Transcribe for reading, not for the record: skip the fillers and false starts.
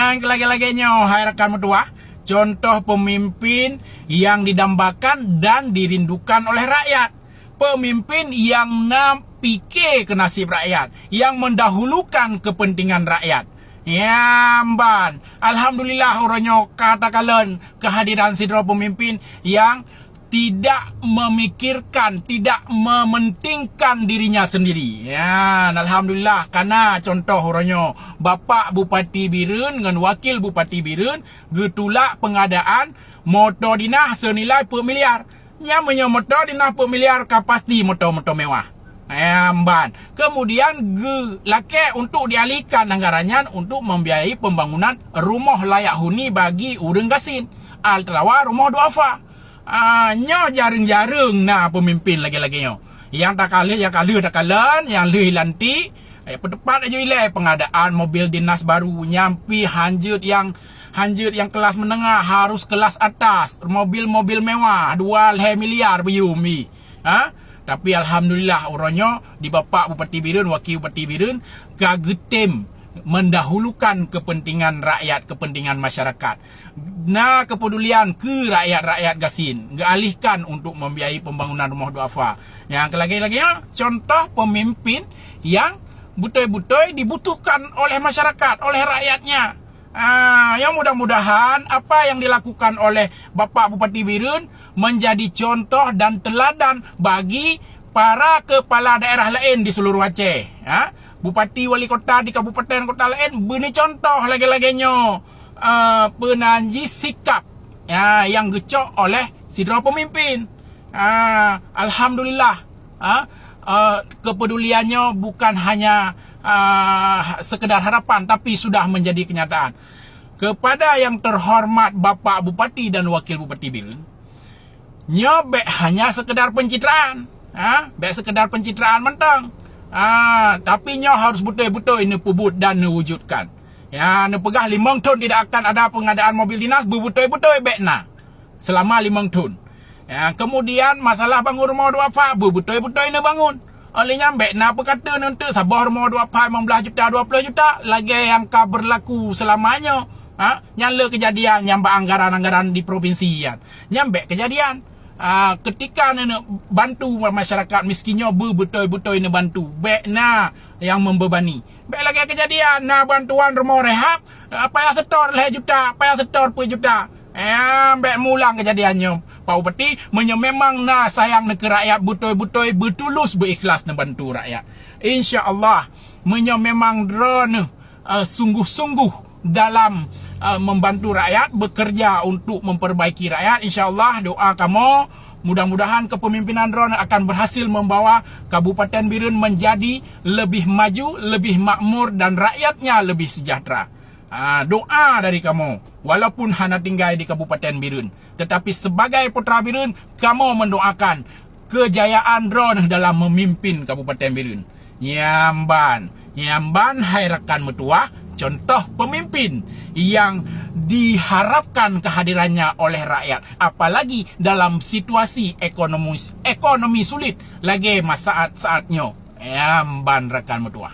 Yang lagi-laginya, hai rekan mertua, contoh pemimpin yang didambakan dan dirindukan oleh rakyat. Pemimpin yang fikir ke nasib rakyat, yang mendahulukan kepentingan rakyat. Ya, Ban. Alhamdulillah orangnya katakan kehadiran sidra pemimpin yang tidak memikirkan, tidak mementingkan dirinya sendiri. Ya, Alhamdulillah. Karena contoh orangnya Bapak Bupati Birun dengan Wakil Bupati Birun getulak pengadaan motor dinah senilai per miliar. Yang motor dinah per miliar pasti motor-motor mewah. Ban. Kemudian laki untuk dialihkan anggarannya untuk membiayai pembangunan rumah layak huni bagi urang gasin. Alterawa rumah duafa. Nyo jarang-jarang nah pemimpin lagi-laginya. Yang tak kalah, yang lebih lantik. Pedepat aja ilai pengadaan mobil dinas baru nyampi hanjut yang kelas menengah harus kelas atas. Mobil-mobil mewah 2 miliar biumi. Tapi alhamdulillah orangnya di Bapak Bupati Birun, Wakil Bupati Birun gagetem mendahulukan kepentingan rakyat, kepentingan masyarakat. Nah, kepedulian ke rakyat-rakyat gasin, alihkan untuk membiayai pembangunan rumah duafa. Yang lagi-laginya contoh pemimpin yang betul-betul dibutuhkan oleh masyarakat, oleh rakyatnya. Yang mudah-mudahan apa yang dilakukan oleh Bapak Bupati Birun menjadi contoh dan teladan bagi para kepala daerah lain di seluruh Aceh. Bupati wali kota di kabupaten kota lain beri contoh lagi-laginya penanjis sikap yang gecok oleh sidra pemimpin. Alhamdulillah kepeduliannya bukan hanya sekedar harapan tapi sudah menjadi kenyataan. Kepada yang terhormat Bapak Bupati dan Wakil Bupati Birun, nyobek hanya sekedar pencitraan. Bek sekedar pencitraan mentang. Tapi nyo harus betul-betul ini pubut dan wujudkan. Ya, ne pegah 5 tahun tidak akan ada pengadaan mobil dinas betul-betul bekna selama 5 tahun. Ya, kemudian masalah bangun rumah duafa betul-betul ini bangun. Olehnya bekna berkata nanti sabah rumah duafa 15 juta 20 juta lagi yang berlaku selamanya. Nyala kejadian nyambak anggaran-anggaran di provinsi yan. Nyambek kejadian. Ketika nak bantu masyarakat miskinnya betul-betul ini bantu. Baik yang membebani. Baik lagi kejadian bantuan rumah rehab payah setor lah juta, payah setor per juta. Baik mulang kejadiannya. Pak Bupati memang sayang ke rakyat betul-betul bertulus berikhlas bantu rakyat. Insya-Allah memang drone sungguh-sungguh dalam membantu rakyat, bekerja untuk memperbaiki rakyat. InsyaAllah doa kamu mudah-mudahan kepemimpinan Ron akan berhasil membawa Kabupaten Birun menjadi lebih maju, lebih makmur dan rakyatnya lebih sejahtera. Doa dari kamu walaupun hanya tinggal di Kabupaten Birun, tetapi sebagai putra Birun kamu mendoakan kejayaan Ron dalam memimpin Kabupaten Birun. Nyamban hai rekan mertua, contoh pemimpin yang diharapkan kehadirannya oleh rakyat. Apalagi dalam situasi ekonomi sulit. Lagi saat-saatnya. Ban rekan mertua.